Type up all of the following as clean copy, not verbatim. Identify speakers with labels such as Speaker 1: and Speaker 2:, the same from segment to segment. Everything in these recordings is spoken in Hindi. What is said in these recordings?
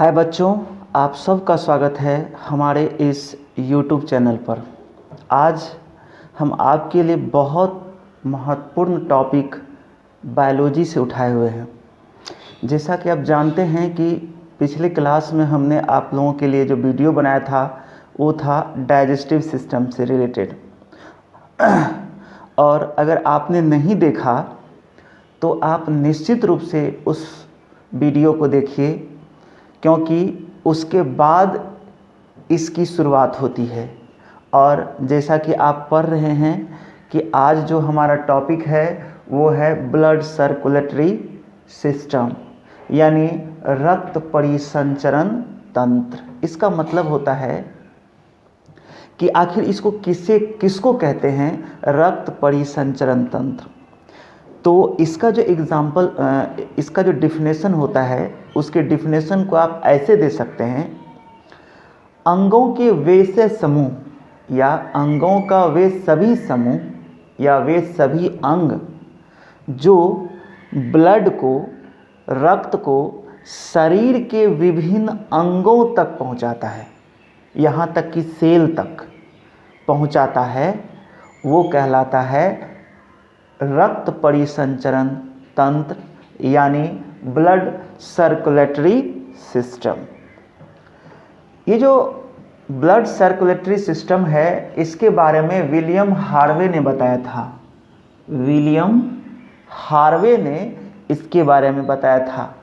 Speaker 1: हाय बच्चों, आप सबका स्वागत है हमारे इस YouTube चैनल पर। आज हम आपके लिए बहुत महत्वपूर्ण टॉपिक बायोलॉजी से उठाए हुए हैं। जैसा कि आप जानते हैं कि पिछले क्लास में हमने आप लोगों के लिए जो वीडियो बनाया था वो था डाइजेस्टिव सिस्टम से रिलेटेड। और अगर आपने नहीं देखा तो आप निश्चित रूप से उस वीडियो को देखिए, क्योंकि उसके बाद इसकी शुरुआत होती है। और जैसा कि आप पढ़ रहे हैं कि आज जो हमारा टॉपिक है वो है ब्लड सर्कुलेटरी सिस्टम, यानी रक्त परिसंचरण तंत्र। इसका मतलब होता है कि आखिर इसको किसको कहते हैं, रक्त परिसंचरण तंत्र। तो इसका जो इसका जो डिफिनेशन होता है, उसके डिफिनेशन को आप ऐसे दे सकते हैं: अंगों के वे से समूह या अंगों का वे सभी समूह या वे सभी अंग जो ब्लड को, रक्त को शरीर के विभिन्न अंगों तक पहुंचाता है, यहाँ तक कि सेल तक पहुंचाता है, वो कहलाता है रक्त परिसंचरण तंत्र, यानी ब्लड सर्कुलेटरी सिस्टम। ये जो ब्लड सर्कुलेटरी सिस्टम है, इसके बारे में विलियम हार्वे ने बताया था। विलियम हार्वे ने इसके बारे में बताया था।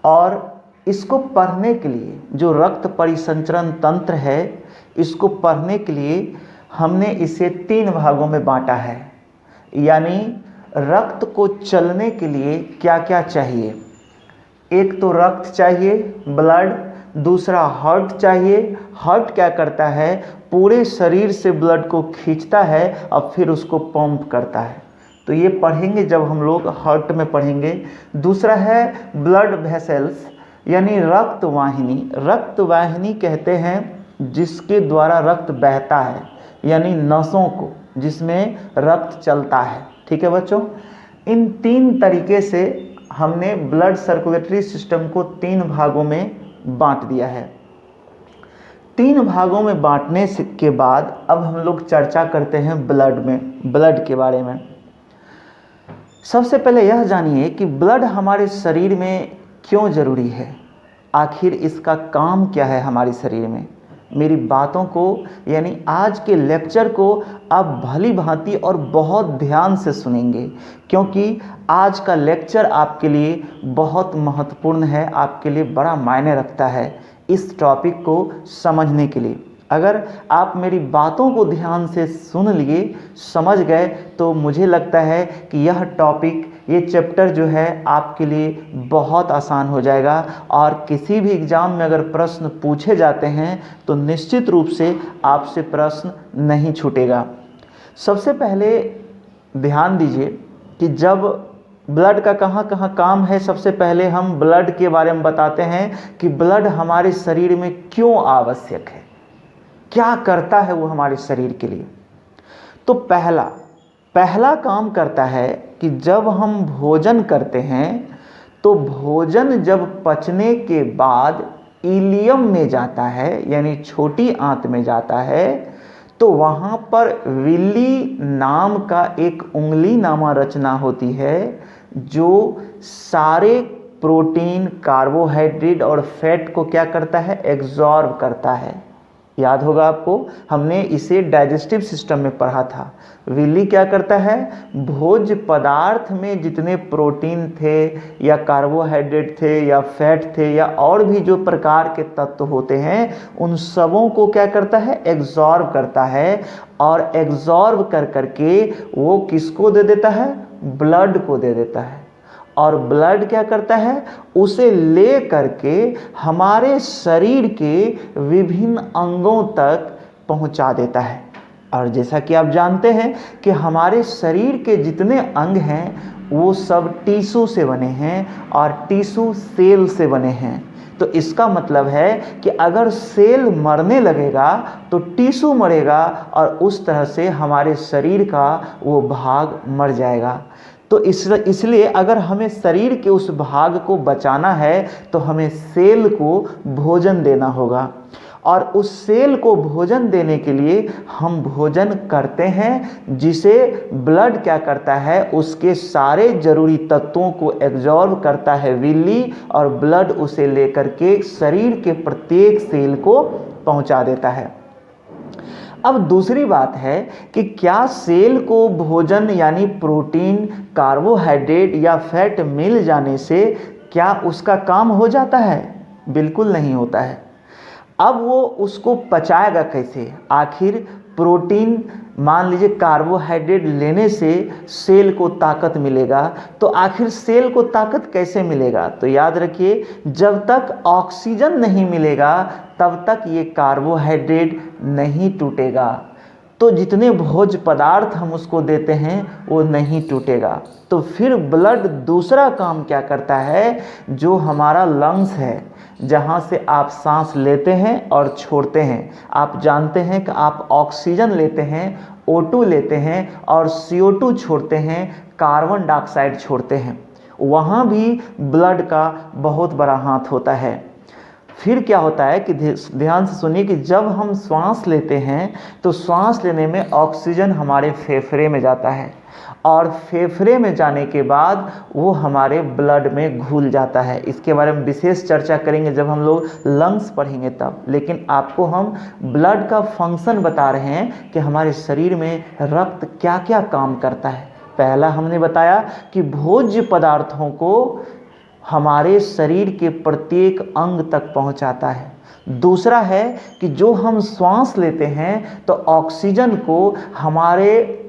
Speaker 1: और इसको पढ़ने के लिए, जो रक्त परिसंचरण तंत्र है, इसको पढ़ने के लिए हमने इसे 3 भागों में बांटा है। यानी रक्त को चलने के लिए क्या क्या चाहिए। एक तो रक्त चाहिए, ब्लड। दूसरा हार्ट चाहिए। हार्ट क्या करता है, पूरे शरीर से ब्लड को खींचता है और फिर उसको पंप करता है। तो ये पढ़ेंगे जब हम लोग हार्ट में पढ़ेंगे। दूसरा है ब्लड वेसल्स, यानी रक्त वाहिनी। रक्त वाहिनी कहते हैं जिसके द्वारा रक्त बहता है, यानी नसों को, जिसमें रक्त चलता है। ठीक है बच्चों, इन 3 तरीके से हमने ब्लड सर्कुलेटरी सिस्टम को 3 भागों में बांट दिया है। 3 भागों में बांटने के बाद अब हम लोग चर्चा करते हैं ब्लड के बारे में। सबसे पहले यह जानिए कि ब्लड हमारे शरीर में क्यों जरूरी है, आखिर इसका काम क्या है हमारे शरीर में। मेरी बातों को, यानी आज के लेक्चर को आप भली भांति और बहुत ध्यान से सुनेंगे, क्योंकि आज का लेक्चर आपके लिए बहुत महत्वपूर्ण है, आपके लिए बड़ा मायने रखता है इस टॉपिक को समझने के लिए। अगर आप मेरी बातों को ध्यान से सुन लिए, समझ गए, तो मुझे लगता है कि यह टॉपिक, ये चैप्टर जो है आपके लिए बहुत आसान हो जाएगा। और किसी भी एग्ज़ाम में अगर प्रश्न पूछे जाते हैं तो निश्चित रूप से आपसे प्रश्न नहीं छूटेगा। सबसे पहले ध्यान दीजिए कि जब ब्लड का कहाँ कहाँ काम है, सबसे पहले हम ब्लड के बारे में बताते हैं कि ब्लड हमारे शरीर में क्यों आवश्यक है, क्या करता है वो हमारे शरीर के लिए। तो पहला काम करता है कि जब हम भोजन करते हैं तो भोजन जब पचने के बाद इलियम में जाता है, यानी छोटी आंत में जाता है, तो वहाँ पर विल्ली नाम का एक उंगलीनामा रचना होती है जो सारे प्रोटीन, कार्बोहाइड्रेट और फैट को क्या करता है, एब्जॉर्ब करता है। याद होगा आपको, हमने इसे डाइजेस्टिव सिस्टम में पढ़ा था। विल्ली क्या करता है, भोज्य पदार्थ में जितने प्रोटीन थे या कार्बोहाइड्रेट थे या फैट थे या और भी जो प्रकार के तत्व होते हैं, उन सबों को क्या करता है, एब्जॉर्ब करता है। और एब्जॉर्ब कर करके वो किसको दे देता है, ब्लड को दे देता है। और ब्लड क्या करता है, उसे ले करके हमारे शरीर के विभिन्न अंगों तक पहुंचा देता है। और जैसा कि आप जानते हैं कि हमारे शरीर के जितने अंग हैं वो सब टिश्यू से बने हैं और टिश्यू सेल से बने हैं। तो इसका मतलब है कि अगर सेल मरने लगेगा तो टिश्यू मरेगा और उस तरह से हमारे शरीर का वो भाग मर जाएगा। तो इसलिए अगर हमें शरीर के उस भाग को बचाना है तो हमें सेल को भोजन देना होगा, और उस सेल को भोजन देने के लिए हम भोजन करते हैं, जिसे ब्लड क्या करता है, उसके सारे जरूरी तत्वों को एब्जॉर्ब करता है विल्ली, और ब्लड उसे लेकर के शरीर के प्रत्येक सेल को पहुंचा देता है। अब दूसरी बात है कि क्या सेल को भोजन यानी प्रोटीन, कार्बोहाइड्रेट या फैट मिल जाने से क्या उसका काम हो जाता है? बिल्कुल नहीं होता है। अब वो उसको पचाएगा कैसे? आखिर प्रोटीन, मान लीजिए कार्बोहाइड्रेट लेने से सेल को ताकत मिलेगा, तो आखिर सेल को ताकत कैसे मिलेगा? तो याद रखिए, जब तक ऑक्सीजन नहीं मिलेगा तब तक ये कार्बोहाइड्रेट नहीं टूटेगा। तो जितने भोज्य पदार्थ हम उसको देते हैं वो नहीं टूटेगा। तो फिर ब्लड दूसरा काम क्या करता है, जो हमारा लंग्स है, जहाँ से आप सांस लेते हैं और छोड़ते हैं। आप जानते हैं कि आप ऑक्सीजन लेते हैं, O2 लेते हैं, और CO2 छोड़ते हैं, कार्बन डाइऑक्साइड छोड़ते हैं। वहाँ भी ब्लड का बहुत बड़ा हाथ होता है। फिर क्या होता है कि ध्यान से सुनिए कि जब हम श्वास लेते हैं तो श्वास लेने में ऑक्सीजन हमारे फेफड़े में जाता है, और फेफड़े में जाने के बाद वो हमारे ब्लड में घुल जाता है। इसके बारे में विशेष चर्चा करेंगे जब हम लोग लंग्स पढ़ेंगे तब, लेकिन आपको हम ब्लड का फंक्शन बता रहे हैं कि हमारे शरीर में रक्त क्या क्या काम करता है। पहला हमने बताया कि भोज्य पदार्थों को हमारे शरीर के प्रत्येक अंग तक पहुंचाता है। दूसरा है कि जो हम श्वास लेते हैं तो ऑक्सीजन को हमारे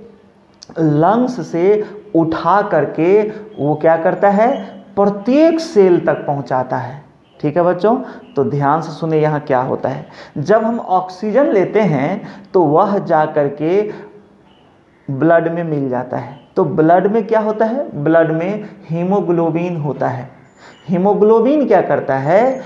Speaker 1: लंग्स से उठा करके वो क्या करता है, प्रत्येक सेल तक पहुंचाता है। ठीक है बच्चों, तो ध्यान से सुने यहाँ क्या होता है। जब हम ऑक्सीजन लेते हैं तो वह जा करके ब्लड में मिल जाता है। तो ब्लड में क्या होता है, ब्लड में हीमोग्लोबिन होता है। हीमोग्लोबिन क्या करता है,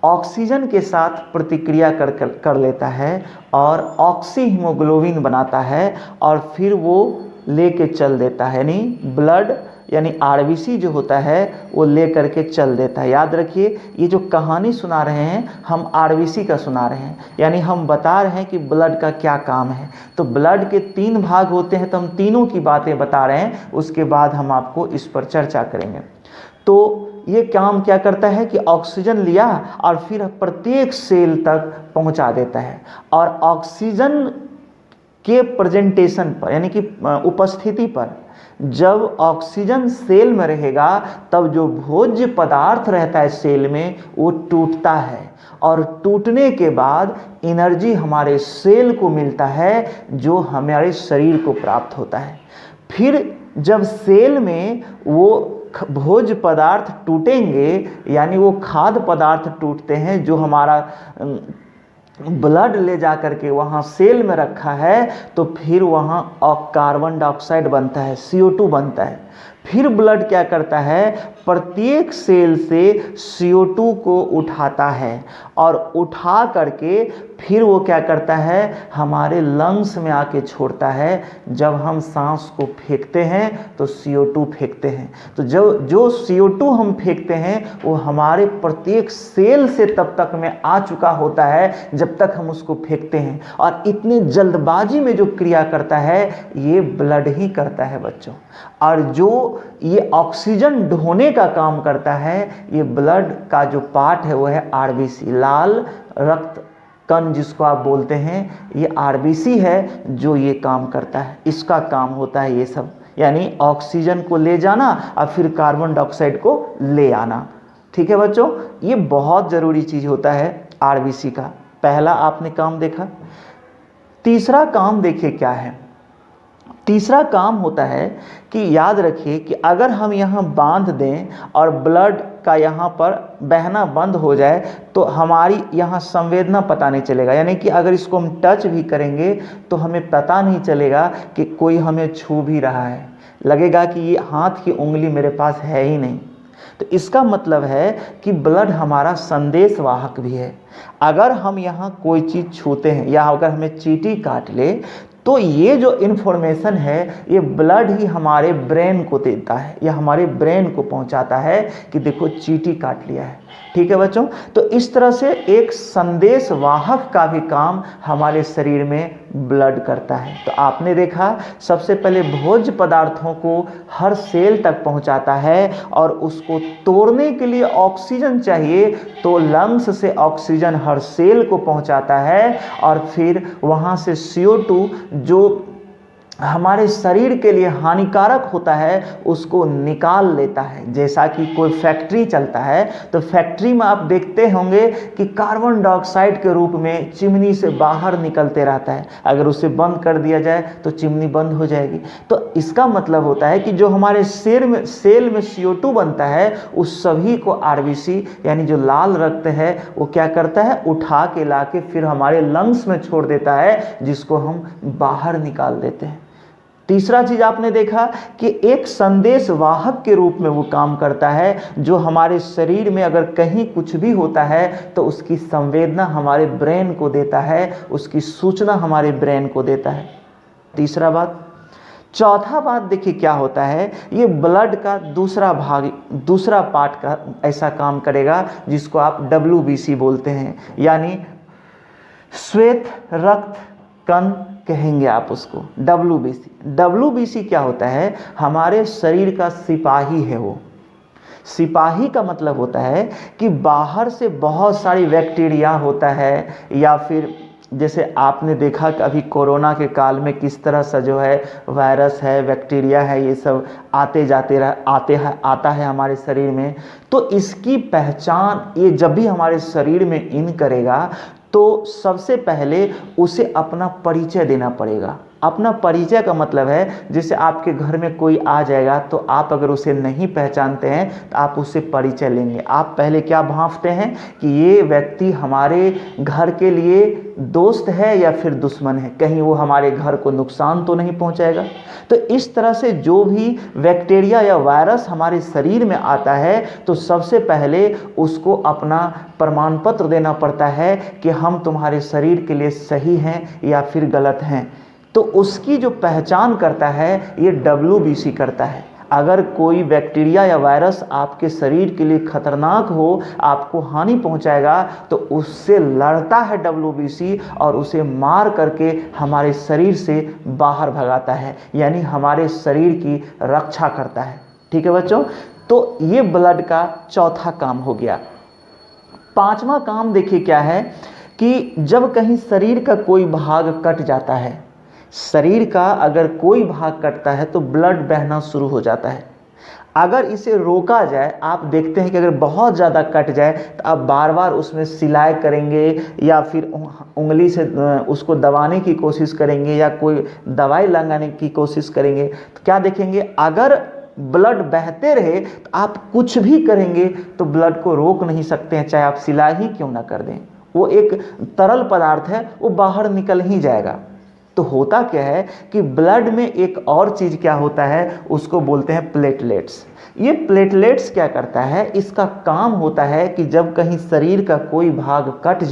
Speaker 1: ऑक्सीजन के साथ प्रतिक्रिया कर लेता है और ऑक्सी हीमोग्लोबिन बनाता है, और फिर वो लेके चल देता है, यानी ब्लड यानी आरबीसी जो होता है वो ले करके चल देता है। याद रखिए, ये जो कहानी सुना रहे हैं हम आरबीसी का सुना रहे हैं, यानी हम बता रहे हैं कि ब्लड का क्या काम है। तो ब्लड के 3 भाग होते हैं, तो हम तीनों की बातें बता रहे हैं, उसके बाद हम आपको इस पर चर्चा करेंगे। तो ये काम क्या करता है कि ऑक्सीजन लिया और फिर प्रत्येक सेल तक पहुंचा देता है, और ऑक्सीजन के प्रेजेंटेशन पर यानी कि उपस्थिति पर जब ऑक्सीजन सेल में रहेगा तब जो भोज्य पदार्थ रहता है सेल में वो टूटता है, और टूटने के बाद एनर्जी हमारे सेल को मिलता है जो हमारे शरीर को प्राप्त होता है। फिर जब सेल में वो भोज्य पदार्थ टूटेंगे, यानी वो खाद्य पदार्थ टूटते हैं जो हमारा ब्लड ले जा करके वहाँ सेल में रखा है, तो फिर वहाँ कार्बन डाइऑक्साइड बनता है, CO2 बनता है। फिर ब्लड क्या करता है, प्रत्येक सेल से CO2 को उठाता है, और उठा करके फिर वो क्या करता है, हमारे लंग्स में आके छोड़ता है। जब हम सांस को फेंकते हैं तो CO2 फेंकते हैं। तो जो CO2 हम फेंकते हैं वो हमारे प्रत्येक सेल से तब तक में आ चुका होता है जब तक हम उसको फेंकते हैं, और इतने जल्दबाजी में जो क्रिया करता है ये ब्लड ही करता है बच्चों। और जो ये ऑक्सीजन ढोने का काम करता है, ये ब्लड का जो पार्ट है वो है आरबीसी, लाल रक्त कण जिसको आप बोलते हैं, ये आरबीसी है जो ये काम करता है। इसका काम होता है ये सब, यानी ऑक्सीजन को ले जाना और फिर कार्बन डाइऑक्साइड को ले आना। ठीक है बच्चों, ये बहुत ज़रूरी चीज़ होता है आरबीसी का। पहला आपने काम देखा। तीसरा काम देखिए क्या है। तीसरा काम होता है कि याद रखिए कि अगर हम यहाँ बांध दें और ब्लड का यहाँ पर बहना बंद हो जाए तो हमारी यहाँ संवेदना पता नहीं चलेगा, यानी कि अगर इसको हम टच भी करेंगे तो हमें पता नहीं चलेगा कि कोई हमें छू भी रहा है, लगेगा कि ये हाथ की उंगली मेरे पास है ही नहीं। तो इसका मतलब है कि ब्लड हमारा संदेशवाहक भी है। अगर हम यहाँ कोई चीज़ छूते हैं या अगर हमें चींटी काट ले तो ये जो इन्फॉर्मेशन है ये ब्लड ही हमारे ब्रेन को देता है या हमारे ब्रेन को पहुंचाता है कि देखो चींटी काट लिया है। ठीक है बच्चों, तो इस तरह से एक संदेश वाहक का भी काम हमारे शरीर में ब्लड करता है। तो आपने देखा सबसे पहले भोज्य पदार्थों को हर सेल तक पहुंचाता है और उसको तोड़ने के लिए ऑक्सीजन चाहिए, तो लंग्स से ऑक्सीजन हर सेल को पहुंचाता है और फिर वहां से CO2 जो हमारे शरीर के लिए हानिकारक होता है उसको निकाल लेता है। जैसा कि कोई फैक्ट्री चलता है तो फैक्ट्री में आप देखते होंगे कि कार्बन डाइऑक्साइड के रूप में चिमनी से बाहर निकलते रहता है। अगर उसे बंद कर दिया जाए तो चिमनी बंद हो जाएगी। तो इसका मतलब होता है कि जो हमारे सेल में CO2 बनता है उस सभी को RBC यानी जो लाल रक्त है वो क्या करता है, उठा के ला के फिर हमारे लंग्स में छोड़ देता है, जिसको हम बाहर निकाल देते हैं। तीसरा चीज आपने देखा कि एक संदेश वाहक के रूप में वो काम करता है, जो हमारे शरीर में अगर कहीं कुछ भी होता है तो उसकी संवेदना हमारे ब्रेन को देता है, उसकी सूचना हमारे ब्रेन को देता है। तीसरा बात। चौथा बात देखिए क्या होता है, ये ब्लड का दूसरा पार्ट का ऐसा काम करेगा जिसको आप WBC बोलते हैं, यानी श्वेत रक्त कण कहेंगे आप उसको, WBC क्या होता है, हमारे शरीर का सिपाही है। वो सिपाही का मतलब होता है कि बाहर से बहुत सारी बैक्टीरिया होता है, या फिर जैसे आपने देखा कि अभी कोरोना के काल में किस तरह से जो है वायरस है, बैक्टीरिया है, ये सब आता है हमारे शरीर में। तो इसकी पहचान ये जब भी हमारे शरीर में इन करेगा तो सबसे पहले उसे अपना परिचय देना पड़ेगा। अपना परिचय का मतलब है जैसे आपके घर में कोई आ जाएगा तो आप अगर उसे नहीं पहचानते हैं तो आप उससे परिचय लेंगे। आप पहले क्या भांपते हैं कि ये व्यक्ति हमारे घर के लिए दोस्त है या फिर दुश्मन है, कहीं वो हमारे घर को नुकसान तो नहीं पहुंचाएगा। तो इस तरह से जो भी बैक्टीरिया या वायरस हमारे शरीर में आता है तो सबसे पहले उसको अपना प्रमाण पत्र देना पड़ता है कि हम तुम्हारे शरीर के लिए सही हैं या फिर गलत हैं। तो उसकी जो पहचान करता है ये WBC करता है। अगर कोई बैक्टीरिया या वायरस आपके शरीर के लिए खतरनाक हो, आपको हानि पहुंचाएगा, तो उससे लड़ता है WBC और उसे मार करके हमारे शरीर से बाहर भगाता है, यानी हमारे शरीर की रक्षा करता है। ठीक है बच्चों, तो ये ब्लड का चौथा काम हो गया। पांचवा काम देखिए क्या है कि जब कहीं शरीर का कोई भाग कट जाता है, शरीर का अगर कोई भाग कटता है तो ब्लड बहना शुरू हो जाता है। अगर इसे रोका जाए, आप देखते हैं कि अगर बहुत ज़्यादा कट जाए तो आप बार बार उसमें सिलाई करेंगे या फिर उंगली से उसको दबाने की कोशिश करेंगे या कोई दवाई लगाने की कोशिश करेंगे, तो क्या देखेंगे, अगर ब्लड बहते रहे तो आप कुछ भी करेंगे तो ब्लड को रोक नहीं सकते हैं, चाहे आप सिलाई ही क्यों ना कर दें। वो एक तरल पदार्थ है, वो बाहर निकल ही जाएगा। तो होता क्या है कि ब्लड में एक और चीज़ क्या होता है, उसको बोलते हैं प्लेटलेट्स। ये प्लेटलेट्स क्या करता है, इसका काम होता है कि जब कहीं शरीर का कोई भाग कट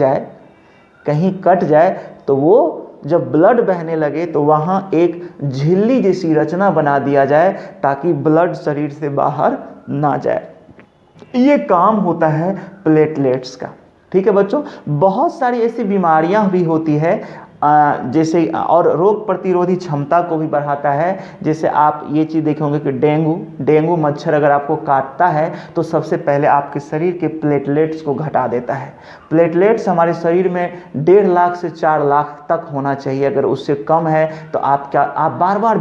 Speaker 1: जाए तो वो जब ब्लड बहने लगे तो वहाँ एक झिल्ली जैसी रचना बना दिया जाए ताकि ब्लड शरीर से बाहर ना जाए। ये काम होता है प्लेटलेट्स का। ठीक है बच्चों, बहुत सारी ऐसी बीमारियां भी होती है जैसे, और रोग प्रतिरोधी क्षमता को भी बढ़ाता है। जैसे आप ये चीज़ देखेंगे कि डेंगू मच्छर अगर आपको काटता है तो सबसे पहले आपके शरीर के प्लेटलेट्स को घटा देता है। प्लेटलेट्स हमारे शरीर में 1.5 लाख से 4 लाख तक होना चाहिए। अगर उससे कम है तो आप बार बार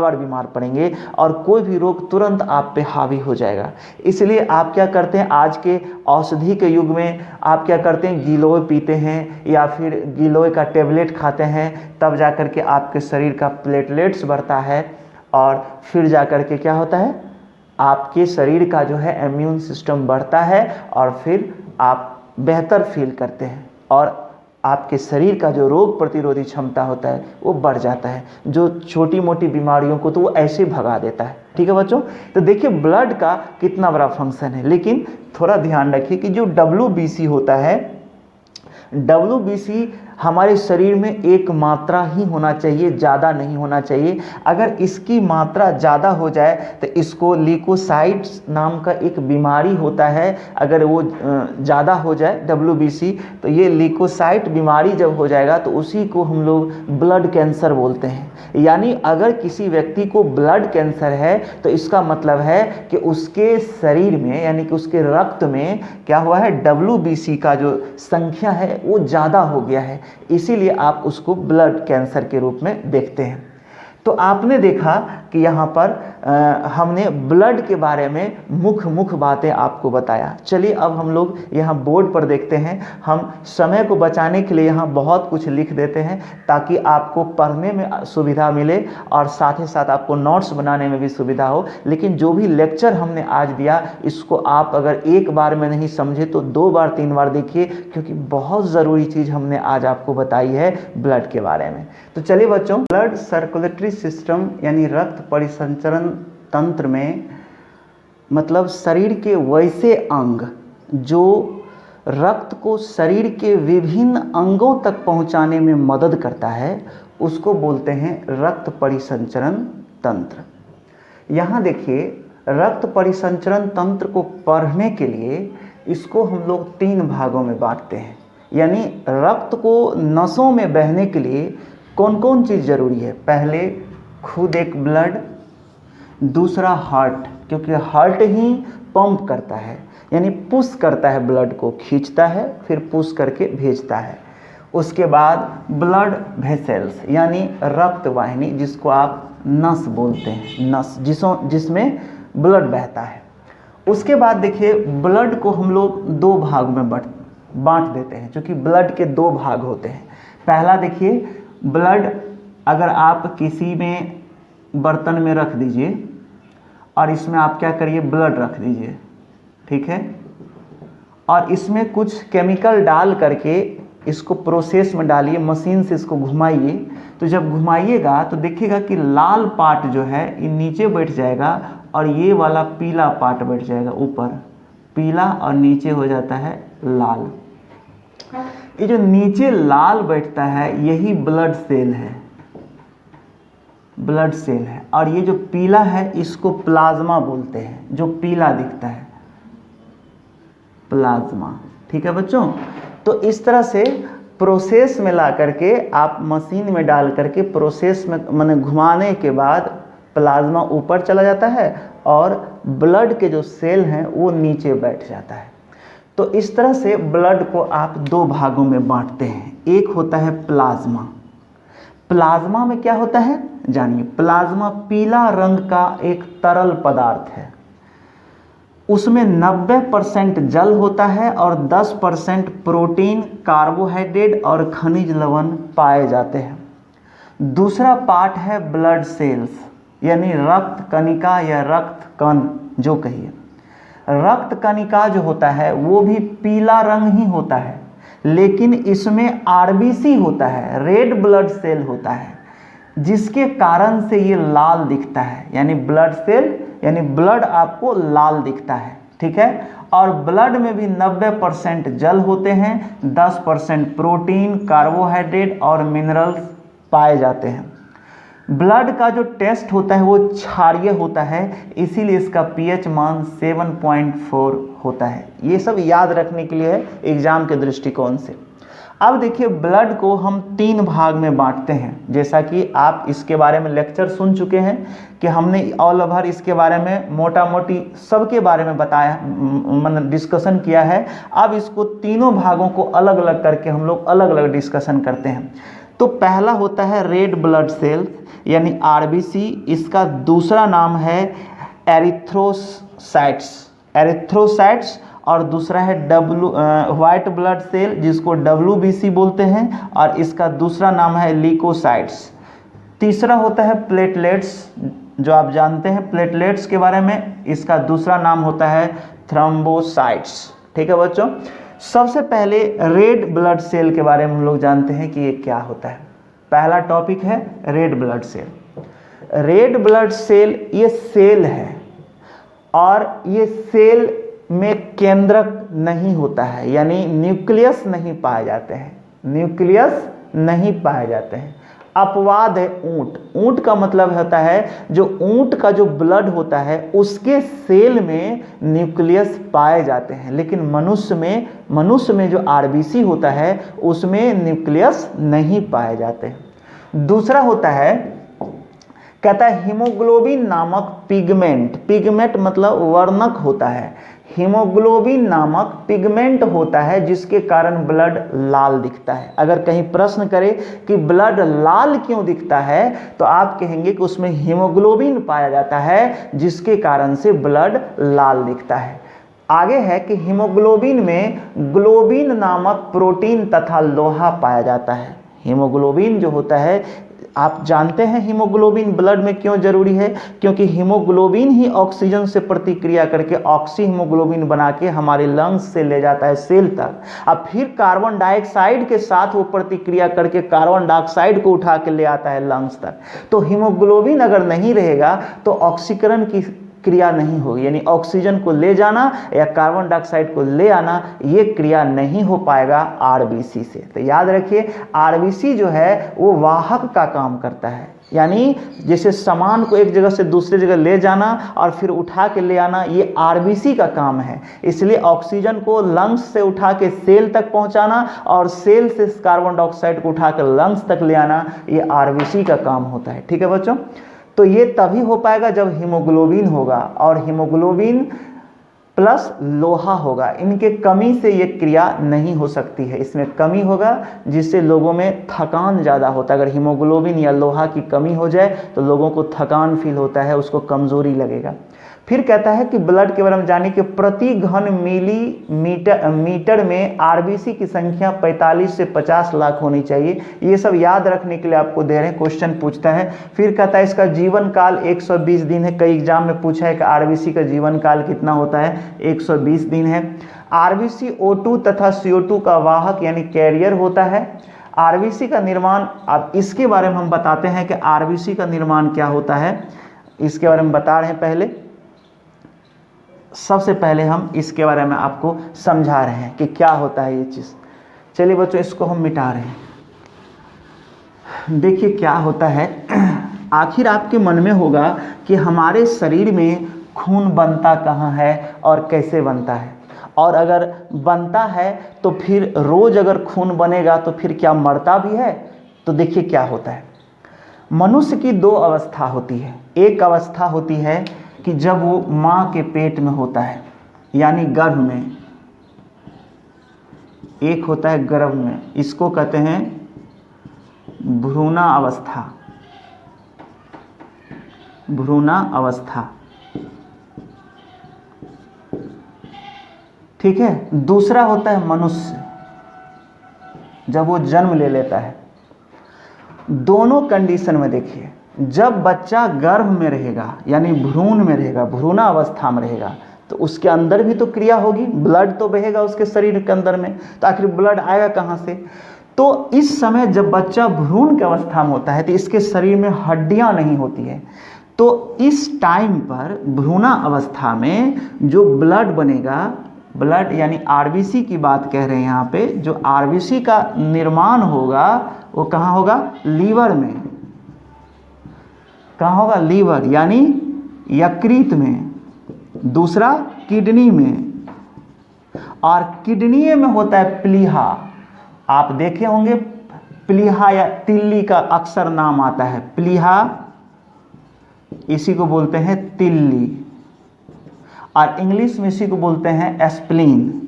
Speaker 1: बीमार पड़ेंगे और कोई भी रोग तुरंत आप पे हावी हो जाएगा। इसलिए आप क्या करते हैं, आज के औषधि के युग में आप क्या करते हैं, गिलोय पीते हैं या फिर गिलोय का टेबलेट खाते हैं, तब जा कर के आपके शरीर का प्लेटलेट्स बढ़ता है और फिर जा कर के क्या होता है, आपके शरीर का जो है इम्यून सिस्टम बढ़ता है और फिर आप बेहतर फील करते हैं और आपके शरीर का जो रोग प्रतिरोधी क्षमता होता है वो बढ़ जाता है। जो छोटी मोटी बीमारियों को तो वो ऐसे भगा देता है। ठीक है बच्चों, तो देखिए ब्लड का कितना बड़ा फंक्शन है। लेकिन थोड़ा ध्यान रखिए कि जो WBC होता है, WBC हमारे शरीर में एक मात्रा ही होना चाहिए, ज़्यादा नहीं होना चाहिए। अगर इसकी मात्रा ज़्यादा हो जाए तो इसको ल्यूकोसाइट्स नाम का एक बीमारी होता है, अगर वो ज़्यादा हो जाए WBC, तो ये ल्यूकोसाइट बीमारी जब हो जाएगा तो उसी को हम लोग ब्लड कैंसर बोलते हैं। यानी अगर किसी व्यक्ति को ब्लड कैंसर है तो इसका मतलब है कि उसके शरीर में यानी कि उसके रक्त में क्या हुआ है, WBC का जो संख्या है वो ज़्यादा हो गया है, इसीलिए आप उसको ब्लड कैंसर के रूप में देखते हैं। तो आपने देखा कि यहाँ पर हमने ब्लड के बारे में मुख्य बातें आपको बताया। चलिए अब हम लोग यहाँ बोर्ड पर देखते हैं। हम समय को बचाने के लिए यहाँ बहुत कुछ लिख देते हैं ताकि आपको पढ़ने में सुविधा मिले और साथ ही साथ आपको नोट्स बनाने में भी सुविधा हो। लेकिन जो भी लेक्चर हमने आज दिया इसको आप अगर एक बार में नहीं समझे तो 2 बार 3 बार देखिए, क्योंकि बहुत ज़रूरी चीज़ हमने आज आपको बताई है ब्लड के बारे में। तो चलिए बच्चों, ब्लड सर्कुलेटरी सिस्टम यानी रक्त परिसंचरण तंत्र में मतलब शरीर के वैसे अंग जो रक्त को शरीर के विभिन्न अंगों तक पहुंचाने में मदद करता है उसको बोलते हैं रक्त परिसंचरण तंत्र। यहाँ देखिए, रक्त परिसंचरण तंत्र को पढ़ने के लिए इसको हम लोग 3 भागों में बांटते हैं। यानी रक्त को नसों में बहने के लिए कौन कौन चीज़ ज़रूरी है। पहले खुद एक ब्लड, दूसरा हार्ट, क्योंकि हार्ट ही पंप करता है यानी पुश करता है, ब्लड को खींचता है फिर पुश करके भेजता है। उसके बाद ब्लड वेसल्स यानी रक्त वाहिनी, जिसको आप नस बोलते हैं, नस जिसमें ब्लड बहता है। उसके बाद देखिए, ब्लड को हम लोग 2 भाग में बांट देते हैं, क्योंकि ब्लड के 2 भाग होते हैं। पहला देखिए, ब्लड अगर आप किसी में बर्तन में रख दीजिए और इसमें आप क्या करिए, ब्लड रख दीजिए, ठीक है, और इसमें कुछ केमिकल डाल करके इसको प्रोसेस में डालिए, मशीन से इसको घुमाइए। तो जब घुमाइएगा तो देखिएगा कि लाल पार्ट जो है ये नीचे बैठ जाएगा और ये वाला पीला पार्ट बैठ जाएगा ऊपर, पीला और नीचे हो जाता है लाल। ये जो नीचे लाल बैठता है यही ब्लड सेल है, ब्लड सेल है। और ये जो पीला है इसको प्लाज्मा बोलते हैं, जो पीला दिखता है प्लाज्मा, ठीक है बच्चों। तो इस तरह से प्रोसेस में ला करके आप मशीन में डाल करके प्रोसेस में माने घुमाने के बाद प्लाज्मा ऊपर चला जाता है और ब्लड के जो सेल हैं वो नीचे बैठ जाता है। तो इस तरह से ब्लड को आप 2 भागों में बांटते हैं। एक होता है प्लाज्मा। प्लाज्मा में क्या होता है जानिए। प्लाज्मा पीला रंग का एक तरल पदार्थ है, उसमें 90% जल होता है और 10% प्रोटीन, कार्बोहाइड्रेट और खनिज लवण पाए जाते हैं। दूसरा पार्ट है ब्लड सेल्स यानी रक्त कणिका या रक्त कण जो कहिए। रक्त कणिका जो होता है वो भी पीला रंग ही होता है, लेकिन इसमें RBC होता है, रेड ब्लड सेल होता है, जिसके कारण से ये लाल दिखता है। यानी ब्लड सेल यानी ब्लड आपको लाल दिखता है, ठीक है। और ब्लड में भी 90% जल होते हैं, 10% प्रोटीन, कार्बोहाइड्रेट और मिनरल्स पाए जाते हैं। ब्लड का जो टेस्ट होता है वो क्षारीय होता है, इसीलिए इसका pH मान 7.4 होता है। ये सब याद रखने के लिए है एग्जाम के दृष्टिकोण से। अब देखिए, ब्लड को हम 3 भाग में बांटते हैं। जैसा कि आप इसके बारे में लेक्चर सुन चुके हैं कि हमने ऑल ओवर इसके बारे में मोटा मोटी सबके बारे में बताया, मतलब डिस्कशन किया है। अब इसको तीनों भागों को अलग अलग करके हम लोग अलग अलग डिस्कशन करते हैं। तो पहला होता है रेड ब्लड सेल यानी RBC, इसका दूसरा नाम है एरिथ्रोसाइट्स और दूसरा है व्हाइट ब्लड सेल जिसको WBC बोलते हैं, और इसका दूसरा नाम है ल्यूकोसाइट्स। तीसरा होता है प्लेटलेट्स, जो आप जानते हैं प्लेटलेट्स के बारे में, इसका दूसरा नाम होता है थ्रोम्बोसाइट्स, ठीक है बच्चों। सबसे पहले रेड ब्लड सेल के बारे में हम लोग जानते हैं कि ये क्या होता है। पहला टॉपिक है red blood cell. Red blood cell ये सेल है और ये सेल में केंद्रक नहीं होता है, यानी न्यूक्लियस नहीं पाए जाते हैं। न्यूक्लियस नहीं पाए जाते हैं। अपवाद है ऊंट। ऊंट का मतलब होता है जो ऊंट का जो ब्लड होता है उसके सेल में न्यूक्लियस पाए जाते हैं, लेकिन मनुष्य में जो आरबीसी होता है उसमें न्यूक्लियस नहीं पाए जाते हैं। दूसरा होता है, कहता है हीमोग्लोबिन नामक पिगमेंट मतलब वर्णक होता है। हीमोग्लोबिन नामक पिगमेंट होता है जिसके कारण ब्लड लाल दिखता है। अगर कहीं प्रश्न करे कि ब्लड लाल क्यों दिखता है तो आप कहेंगे कि उसमें हीमोग्लोबिन पाया जाता है जिसके कारण से ब्लड लाल दिखता है। आगे है कि हीमोग्लोबिन में ग्लोबिन नामक प्रोटीन तथा लोहा पाया जाता है। हीमोग्लोबिन जो होता है, आप जानते हैं हीमोग्लोबिन ब्लड में क्यों जरूरी है, क्योंकि हीमोग्लोबिन ही ऑक्सीजन से प्रतिक्रिया करके ऑक्सी हीमोग्लोबिन बना के हमारे लंग्स से ले जाता है सेल तक, अब फिर कार्बन डाइऑक्साइड के साथ वो प्रतिक्रिया करके कार्बन डाइऑक्साइड को उठा के ले आता है लंग्स तक। तो हीमोग्लोबिन अगर नहीं रहेगा तो ऑक्सीकरण की क्रिया नहीं होगी, यानी ऑक्सीजन को ले जाना या कार्बन डाइऑक्साइड को ले आना, ये क्रिया नहीं हो पाएगा आरबीसी से। तो याद रखिए आरबीसी जो है वो वाहक का काम करता है, यानी जैसे सामान को एक जगह से दूसरी जगह ले जाना और फिर उठा के ले आना, ये आरबीसी का काम है। इसलिए ऑक्सीजन को लंग्स से उठा के सेल तक पहुंचाना और सेल से कार्बन डाइऑक्साइड को उठा कर लंग्स तक ले आना, ये आरबीसी का काम होता है। ठीक है बच्चों, तो ये तभी हो पाएगा जब हीमोग्लोबिन होगा और हीमोग्लोबिन प्लस लोहा होगा। इनके कमी से ये क्रिया नहीं हो सकती है, इसमें कमी होगा जिससे लोगों में थकान ज़्यादा होता है। अगर हीमोग्लोबिन या लोहा की कमी हो जाए तो लोगों को थकान फील होता है, उसको कमज़ोरी लगेगा। फिर कहता है कि ब्लड के बारे में जानिए कि प्रति घन मीटर में आरबीसी की संख्या 45 से 50 लाख होनी चाहिए। ये सब याद रखने के लिए आपको दे रहे हैं, क्वेश्चन पूछता है। फिर कहता है इसका जीवन काल 120 दिन है। कई एग्जाम में पूछा है कि आरबीसी का जीवन काल कितना होता है, 120 दिन है। आरबीसी O2 तथा CO2 का वाहक यानी कैरियर होता है। आरबीसी का निर्माण, अब इसके बारे में हम बताते हैं कि आरबीसी का निर्माण क्या होता है, इसके बारे में बता रहे हैं। पहले सबसे पहले हम इसके बारे में आपको समझा रहे हैं कि क्या होता है ये चीज़। चलिए बच्चों इसको हम मिटा रहे हैं। देखिए क्या होता है, आखिर आपके मन में होगा कि हमारे शरीर में खून बनता कहाँ है और कैसे बनता है, और अगर बनता है तो फिर रोज़ अगर खून बनेगा तो फिर क्या मरता भी है। तो देखिए क्या होता है, मनुष्य की दो अवस्था होती है। एक अवस्था होती है कि जब वो माँ के पेट में होता है यानी गर्भ में, एक होता है गर्भ में, इसको कहते हैं भ्रूण अवस्था। भ्रूण अवस्था, ठीक है। दूसरा होता है मनुष्य, जब वो जन्म ले लेता है। दोनों कंडीशन में देखिए, जब बच्चा गर्भ में रहेगा यानी भ्रूण में रहेगा, भ्रूण अवस्था में रहेगा, तो उसके अंदर भी तो क्रिया होगी, ब्लड तो बहेगा उसके शरीर के अंदर में, तो आखिर ब्लड आएगा कहाँ से। तो इस समय जब बच्चा भ्रूण की अवस्था में होता है तो इसके शरीर में हड्डियाँ नहीं होती है। तो इस टाइम पर भ्रूण अवस्था में जो ब्लड बनेगा, ब्लड यानी आरबीसी की बात कह रहे हैं यहाँ पे, जो आरबीसी का निर्माण होगा वो कहाँ होगा, लीवर में। कहाँ होगा, लीवर यानी यकृत में। दूसरा किडनी में, और किडनी में होता है प्लीहा। आप देखे होंगे प्लीहा या तिल्ली का अक्सर नाम आता है, प्लीहा, इसी को बोलते हैं तिल्ली, और इंग्लिश में इसी को बोलते हैं एस्प्लीन।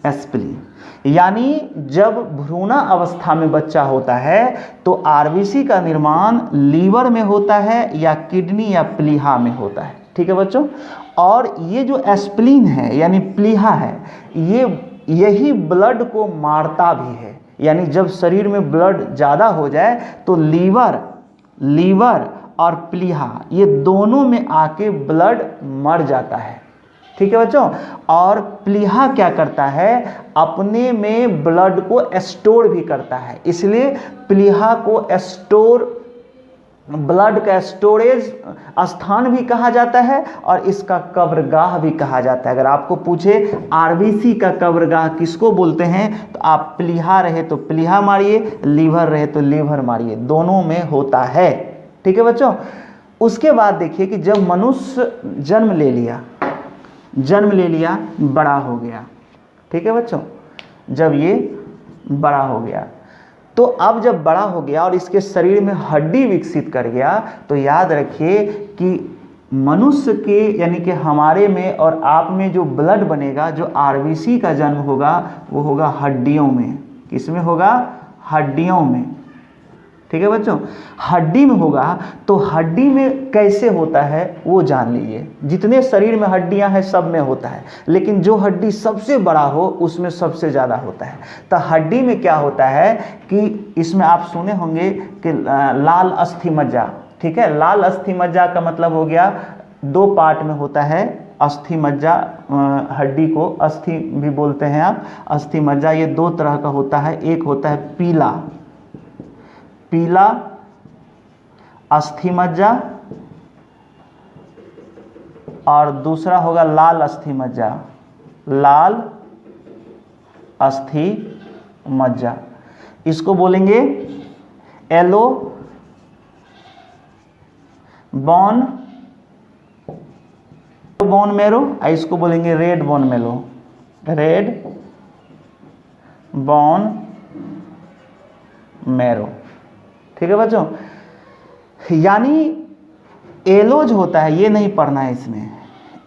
Speaker 1: एस्प्लीन यानी जब भ्रूण अवस्था में बच्चा होता है तो आरबीसी का निर्माण लीवर में होता है या किडनी या प्लीहा में होता है। ठीक है बच्चों, और ये जो एस्प्लीन है यानी प्लीहा है, यही ब्लड को मारता भी है। यानी जब शरीर में ब्लड ज़्यादा हो जाए तो लीवर और प्लीहा ये दोनों में आके ब्लड मर जाता है। ठीक है बच्चों, और प्लीहा क्या करता है, अपने में ब्लड को स्टोर भी करता है, इसलिए प्लीहा को स्टोर ब्लड का स्टोरेज स्थान भी कहा जाता है और इसका कब्रगाह भी कहा जाता है। अगर आपको पूछे आरबीसी का कब्रगाह किसको बोलते हैं तो आप प्लीहा रहे तो प्लीहा मारिए, लीवर रहे तो लीवर मारिए, दोनों में होता है। ठीक है बच्चों। उसके बाद देखिए कि जब मनुष्य जन्म ले लिया, बड़ा हो गया। ठीक है बच्चों, जब ये बड़ा हो गया तो अब जब बड़ा हो गया और इसके शरीर में हड्डी विकसित कर गया, तो याद रखिए कि मनुष्य के यानी कि हमारे में और आप में जो ब्लड बनेगा, जो आरबीसी का जन्म होगा, वो होगा हड्डियों में। किसमें होगा? हड्डियों में। ठीक है बच्चों, हड्डी में होगा। तो हड्डी में कैसे होता है वो जान लीजिए। जितने शरीर में हड्डियां हैं सब में होता है, लेकिन जो हड्डी सबसे बड़ा हो उसमें सबसे ज़्यादा होता है। तो हड्डी में क्या होता है कि इसमें आप सुने होंगे कि लाल अस्थि मज्जा। ठीक है, लाल अस्थि मज्जा का मतलब हो गया 2 पार्ट में होता है अस्थि मज्जा। हड्डी को अस्थि भी बोलते हैं आप। अस्थि मज्जा ये 2 तरह का होता है। एक होता है पीला अस्थि मज्जा और दूसरा होगा लाल अस्थि मज्जा। लाल अस्थि मज्जा इसको बोलेंगे येलो बोन मेरो, इसको बोलेंगे red bone marrow. Red bone marrow. ठीक है बच्चों, यानी एलो जो होता है ये नहीं पढ़ना है, इसमें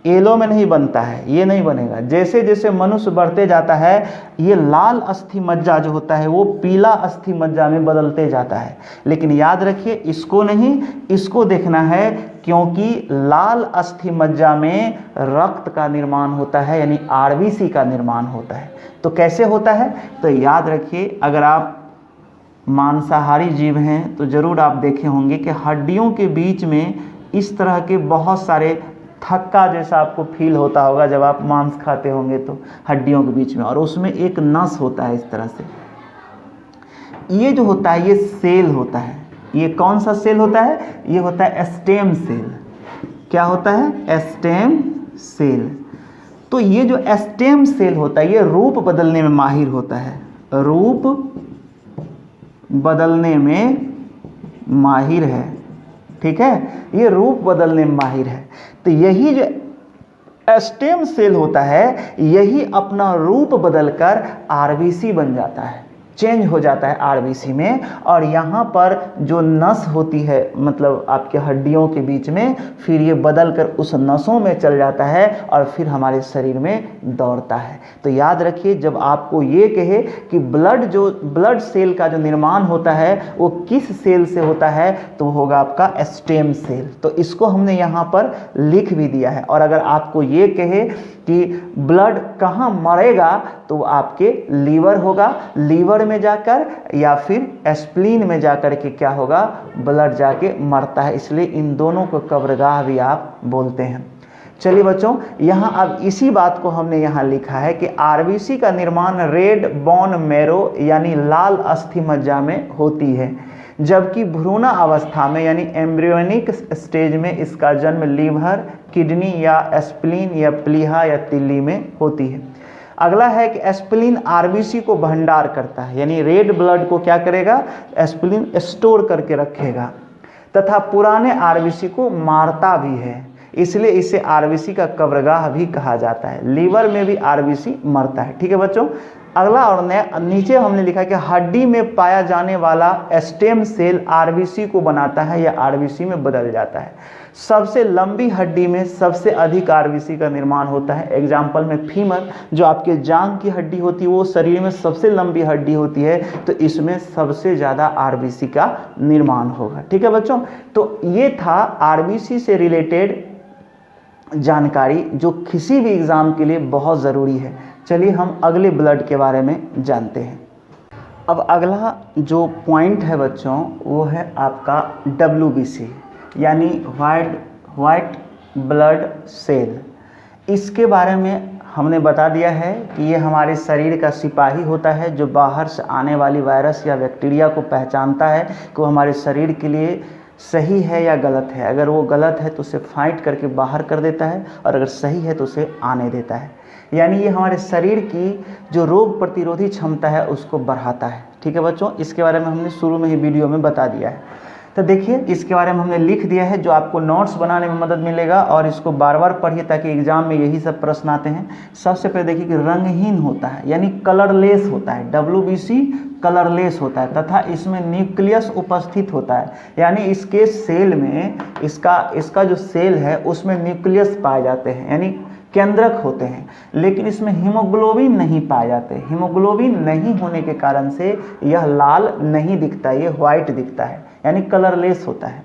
Speaker 1: एलो में नहीं बनता है, ये नहीं बनेगा। जैसे जैसे मनुष्य बढ़ते जाता है ये लाल अस्थि मज्जा जो होता है वो पीला अस्थि मज्जा में बदलते जाता है। लेकिन याद रखिए इसको नहीं, इसको देखना है, क्योंकि लाल अस्थि मज्जा में रक्त का निर्माण होता है, यानी आरबीसी का निर्माण होता है। तो कैसे होता है? तो याद रखिए, अगर आप मांसाहारी जीव हैं तो ज़रूर आप देखे होंगे कि हड्डियों के बीच में इस तरह के बहुत सारे थक्का जैसा आपको फील होता होगा जब आप मांस खाते होंगे तो हड्डियों के बीच में, और उसमें एक नस होता है इस तरह से। ये जो होता है ये सेल होता है। ये कौन सा सेल होता है? ये होता है स्टेम सेल। क्या होता है? Stem cell. तो ये जो स्टेम सेल होता है ये रूप बदलने में माहिर होता है। रूप बदलने में माहिर है। ठीक है, ये रूप बदलने में माहिर है। तो यही जो स्टेम सेल होता है यही अपना रूप बदलकर आरबीसी बन जाता है, चेंज हो जाता है आरबीसी में। और यहाँ पर जो नस होती है मतलब आपके हड्डियों के बीच में, फिर ये बदल कर उस नसों में चल जाता है और फिर हमारे शरीर में दौड़ता है। तो याद रखिए, जब आपको ये कहे कि ब्लड सेल का जो निर्माण होता है वो किस सेल से होता है, तो होगा आपका स्टेम सेल। तो इसको हमने यहाँ पर लिख भी दिया है। और अगर आपको ये कहे कि ब्लड कहाँ मरेगा, तो आपके लीवर होगा। लीवर में जाकर या फिर स्प्लीन में जाकर के क्या होगा? ब्लड जाके मरता है। इसलिए इन दोनों को कब्रगाह भी आप बोलते हैं। चलिए बच्चों, यहाँ अब इसी बात को हमने यहाँ लिखा है कि आरबीसी का निर्माण रेड बोन मेरो यानी लाल अस्थि मज्जा में होती है, जबकि भ्रूण अवस्था में यानी एम्ब्रियोनिक स्टेज में इसका जन्म लीवर, किडनी या स्प्लीन या प्लीहा या तिल्ली में होती है। अगला है कि स्प्लीन आरबीसी को भंडार करता है, यानी रेड ब्लड को क्या करेगा? स्प्लीन स्टोर करके रखेगा तथा पुराने आरबीसी को मारता भी है, इसलिए इसे आरबीसी का कब्रगाह भी कहा जाता है। लीवर में भी आरबीसी मरता है। ठीक है बच्चों, अगला और नीचे हमने लिखा कि हड्डी में पाया जाने वाला स्टेम सेल आरबीसी को बनाता है या आरबीसी में बदल जाता है। सबसे लंबी हड्डी में सबसे अधिक आरबीसी का निर्माण होता है। एग्जाम्पल में फीमर, जो आपके जांघ की हड्डी होती है वो शरीर में सबसे लंबी हड्डी होती है, तो इसमें सबसे ज़्यादा आरबीसी का निर्माण होगा। ठीक है बच्चों, तो ये था आरबीसी से रिलेटेड जानकारी जो किसी भी एग्ज़ाम के लिए बहुत ज़रूरी है। चलिए हम अगले ब्लड के बारे में जानते हैं। अब अगला जो पॉइंट है बच्चों वो है आपका WBC यानी वाइट ब्लड सेल। इसके बारे में हमने बता दिया है कि ये हमारे शरीर का सिपाही होता है जो बाहर से आने वाली वायरस या बैक्टीरिया को पहचानता है कि वो हमारे शरीर के लिए सही है या गलत है। अगर वो गलत है तो उसे फाइट करके बाहर कर देता है, और अगर सही है तो उसे आने देता है। यानी ये हमारे शरीर की जो रोग प्रतिरोधी क्षमता है उसको बढ़ाता है। ठीक है बच्चों, इसके बारे में हमने शुरू में ही वीडियो में बता दिया है। तो देखिए, इसके बारे में हमने लिख दिया है, जो आपको नोट्स बनाने में मदद मिलेगा, और इसको बार बार पढ़िए ताकि एग्जाम में यही सब प्रश्न आते हैं। सबसे पहले देखिए कि रंगहीन होता है, यानी कलरलेस होता है। WBC कलरलेस होता है, तथा इसमें न्यूक्लियस उपस्थित होता है, यानी इसके सेल में इसका जो सेल है उसमें न्यूक्लियस पाए जाते हैं, यानी केंद्रक होते हैं। लेकिन इसमें हीमोग्लोबिन नहीं पाए जाते। हीमोग्लोबिन नहीं होने के कारण से यह लाल नहीं दिखता, ये व्हाइट दिखता है, यानी कलरलेस होता है।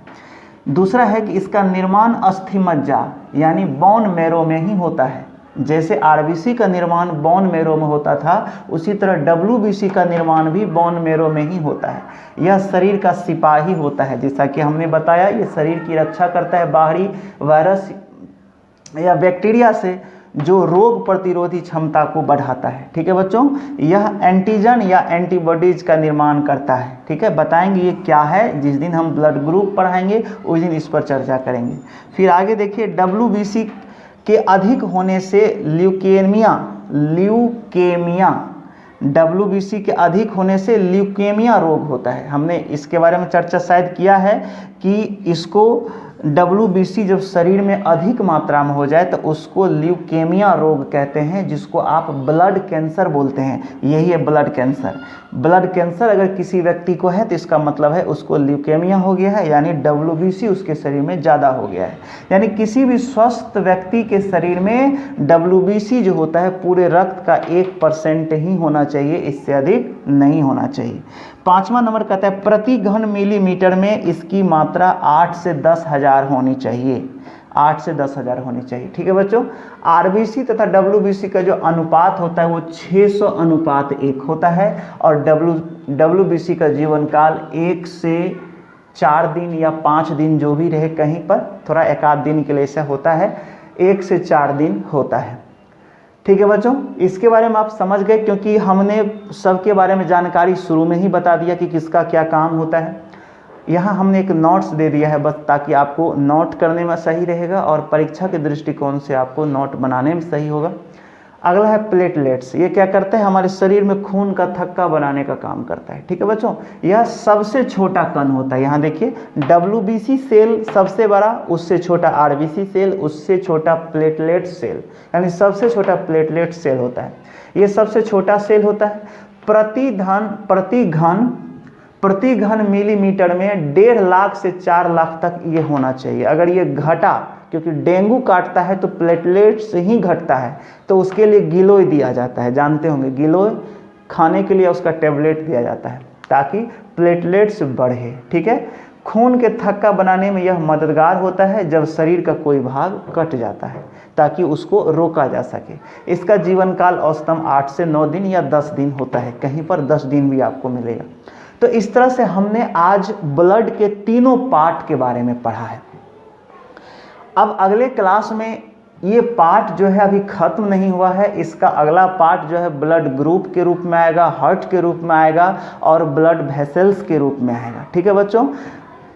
Speaker 1: दूसरा है कि इसका निर्माण अस्थिमज्जा यानी बोन मैरो में ही होता है। जैसे RBC का निर्माण बोन मैरो में होता था, उसी तरह WBC का निर्माण भी बोन मैरो में ही होता है। यह शरीर का सिपाही होता है, जैसा कि हमने बताया, ये शरीर की रक्षा करता है बाहरी वायरस या बैक्टीरिया से, जो रोग प्रतिरोधी क्षमता को बढ़ाता है। ठीक है बच्चों, यह एंटीजन या एंटीबॉडीज का निर्माण करता है। ठीक है, बताएंगे ये क्या है, जिस दिन हम ब्लड ग्रुप पढ़ाएंगे उस दिन इस पर चर्चा करेंगे। फिर आगे देखिए, WBC के अधिक होने से ल्यूकेमिया WBC के अधिक होने से ल्यूकेमिया रोग होता है। हमने इसके बारे में चर्चा शायद किया है कि इसको WBC जब शरीर में अधिक मात्रा में हो जाए तो उसको ल्यूकेमिया रोग कहते हैं, जिसको आप ब्लड कैंसर बोलते हैं। यही है ब्लड कैंसर। ब्लड कैंसर अगर किसी व्यक्ति को है तो इसका मतलब है उसको ल्यूकेमिया हो गया है, यानी WBC उसके शरीर में ज़्यादा हो गया है। यानी किसी भी स्वस्थ व्यक्ति के शरीर में WBC जो होता है पूरे रक्त का 1% ही होना चाहिए, इससे अधिक नहीं होना चाहिए। 5वां नंबर कहता है प्रति घन मिलीमीटर में इसकी मात्रा 8 से 10,000 होनी चाहिए। 8 से 10,000 होनी चाहिए। ठीक है बच्चों, RBC तथा WBC का जो अनुपात होता है वो 600:1 होता है, और WBC का जीवन काल 1 से 4 दिन या 5 दिन जो भी रहे, कहीं पर थोड़ा एक आध दिन के लिए ऐसा होता है, 1 से 4 दिन होता है। ठीक है बच्चों, इसके बारे में आप समझ गए, क्योंकि हमने सबके बारे में जानकारी शुरू में ही बता दिया कि किसका क्या काम होता है। यहाँ हमने एक नोट्स दे दिया है बस, ताकि आपको नोट करने में सही रहेगा और परीक्षा के दृष्टिकोण से आपको नोट बनाने में सही होगा। अगला है प्लेटलेट्स। ये क्या करते हैं, हमारे शरीर में खून का थक्का बनाने का काम करता है। ठीक है बच्चों, यह सबसे छोटा कण होता है। यहाँ देखिए, WBC सेल सबसे बड़ा, उससे छोटा RBC सेल, उससे छोटा प्लेटलेट सेल, यानी सबसे छोटा प्लेटलेट सेल होता है। ये सबसे छोटा सेल होता है। प्रति घन मिलीमीटर में 1.5 लाख से 4 लाख तक ये होना चाहिए। अगर ये घटा, क्योंकि डेंगू काटता है तो प्लेटलेट से ही घटता है, तो उसके लिए गिलोय दिया जाता है। जानते होंगे गिलोय, खाने के लिए उसका टेबलेट दिया जाता है ताकि प्लेटलेट्स बढ़े। ठीक है, खून के थक्का बनाने में यह मददगार होता है जब शरीर का कोई भाग कट जाता है, ताकि उसको रोका जा सके। इसका जीवन काल औसतन 8 से 9 दिन या 10 दिन होता है, कहीं पर 10 दिन भी आपको मिलेगा। तो इस तरह से हमने आज ब्लड के तीनों पार्ट के बारे में पढ़ा है। अब अगले क्लास में ये पार्ट जो है अभी खत्म नहीं हुआ है, इसका अगला पार्ट जो है ब्लड ग्रुप के रूप में आएगा, हार्ट के रूप में आएगा, और ब्लड वेसल्स के रूप में आएगा। ठीक है बच्चों,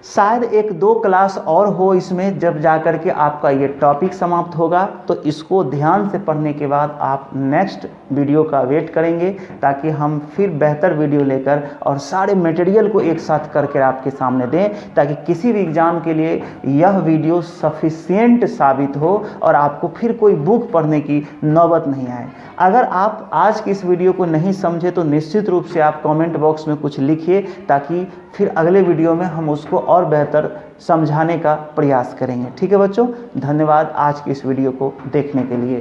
Speaker 1: शायद 1-2 क्लास और हो इसमें, जब जाकर के आपका ये टॉपिक समाप्त होगा। तो इसको ध्यान से पढ़ने के बाद आप नेक्स्ट वीडियो का वेट करेंगे, ताकि हम फिर बेहतर वीडियो लेकर और सारे मटेरियल को एक साथ करके आपके सामने दें, ताकि किसी भी एग्ज़ाम के लिए यह वीडियो सफिशिएंट साबित हो और आपको फिर कोई बुक पढ़ने की नौबत नहीं आए। अगर आप आज की इस वीडियो को नहीं समझे तो निश्चित रूप से आप कमेंट बॉक्स में कुछ लिखिए, ताकि फिर अगले वीडियो में हम उसको और बेहतर समझाने का प्रयास करेंगे। ठीक है बच्चों, धन्यवाद आज की इस वीडियो को देखने के लिए।